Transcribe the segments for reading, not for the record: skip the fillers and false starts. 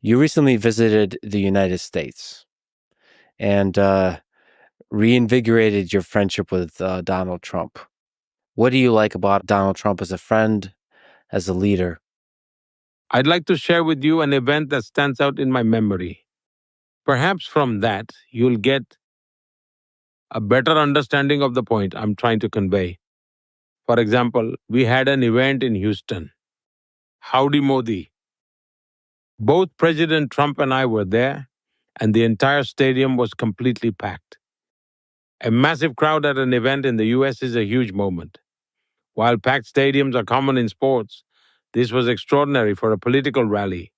You recently visited the United States and reinvigorated your friendship with Donald Trump. What do you like about Donald Trump as a friend, as a leader? I'd like to share with you an event that stands out in my memory. Perhaps from that, you'll get a better understanding of the point I'm trying to convey. For example, we had an event in Houston. Howdy Modi. Both President Trump and I were there, and the entire stadium was completely packed. A massive crowd at an event in the US is a huge moment. While packed stadiums are common in sports, this was extraordinary for a political rally.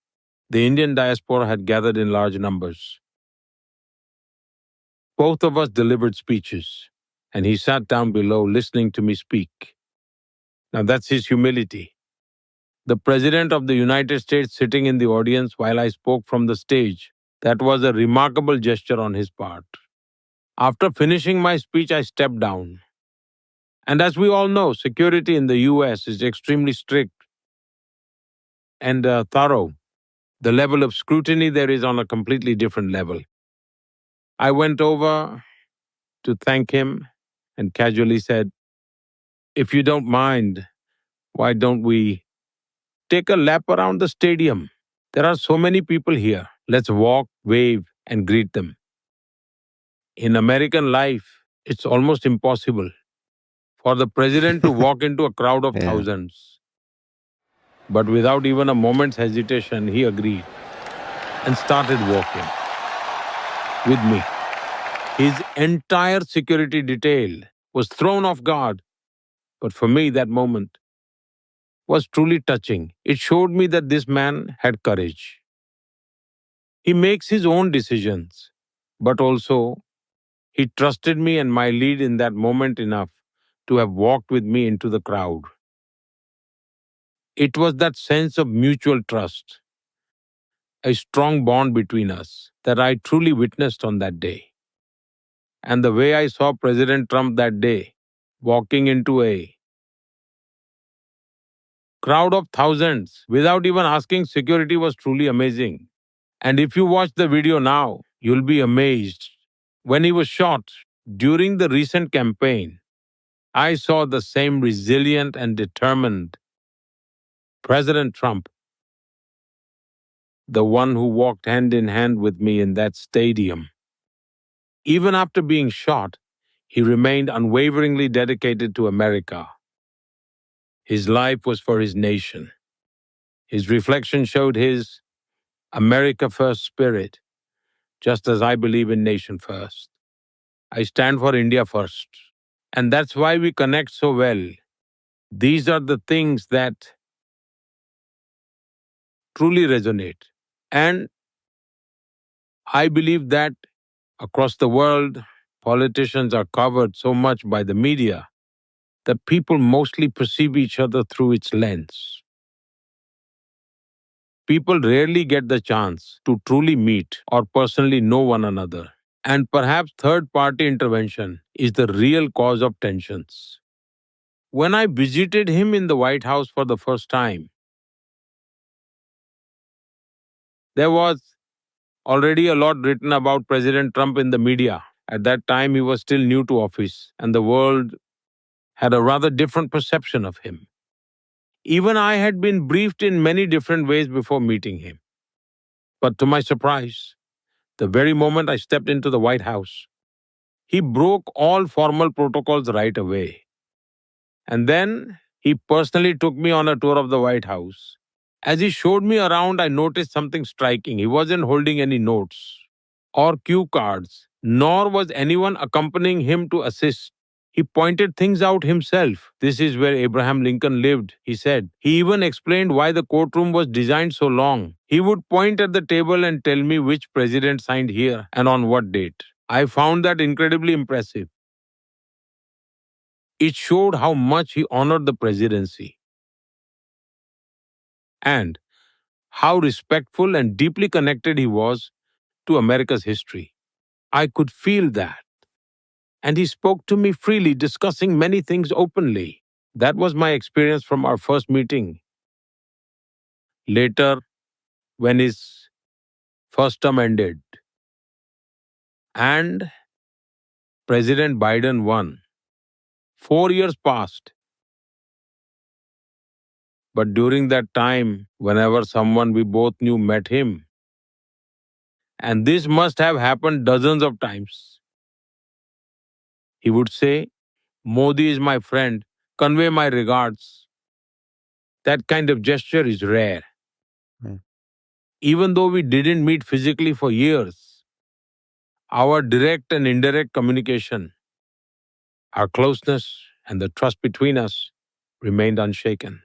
The Indian diaspora had gathered in large numbers. Both of us delivered speeches, and he sat down below listening to me speak. Now that's his humility. The President of the United States sitting in the audience while I spoke from the stage. That was a remarkable gesture on his part. After finishing my speech, I stepped down. And as we all know, security in the US is extremely strict and thorough. The level of scrutiny there is on a completely different level. I went over to thank him and casually said, "If you don't mind, why don't we take a lap around the stadium? There are so many people here. Let's walk, wave, and greet them." In American life, it's almost impossible for the president to walk into a crowd of Yeah. thousands. But without even a moment's hesitation, he agreed and started walking with me. His entire security detail was thrown off guard. But for me, that moment was truly touching. It showed me that this man had courage. He makes his own decisions, but also he trusted me and my lead in that moment enough to have walked with me into the crowd. It was that sense of mutual trust, a strong bond between us that I truly witnessed on that day. And the way I saw President Trump that day, walking into a crowd of thousands without even asking security, was truly amazing. And if you watch the video now, you'll be amazed. When he was shot during the recent campaign, I saw the same resilient and determined President Trump, the one who walked hand in hand with me in that stadium. Even after being shot, he remained unwaveringly dedicated to America. His life was for his nation. His reflection showed his America First spirit, just as I believe in nation first. I stand for India first. And that's why we connect so well. These are the things that truly resonate. And I believe that across the world, politicians are covered so much by the media that people mostly perceive each other through its lens. People rarely get the chance to truly meet or personally know one another. And perhaps third party intervention is the real cause of tensions. When I visited him in the White House for the first time, there was already a lot written about President Trump in the media. At that time, he was still new to office, and the world had a rather different perception of him. Even I had been briefed in many different ways before meeting him. But to my surprise, the very moment I stepped into the White House, he broke all formal protocols right away. And then he personally took me on a tour of the White House. As he showed me around, I noticed something striking. He wasn't holding any notes or cue cards, nor was anyone accompanying him to assist. He pointed things out himself. "This is where Abraham Lincoln lived," he said. He even explained why the courtroom was designed so long. He would point at the table and tell me which president signed here and on what date. I found that incredibly impressive. It showed how much he honored the presidency and how respectful and deeply connected he was to America's history. I could feel that. And he spoke to me freely, discussing many things openly. That was my experience from our first meeting. Later, when his First term ended, and President Biden won. 4 years passed. But during that time, whenever someone we both knew met him, and this must have happened dozens of times, he would say, Modi is my friend, convey my regards. That kind of gesture is rare. Mm. Even though we didn't meet physically for years, our direct and indirect communication, our closeness, and the trust between us remained unshaken.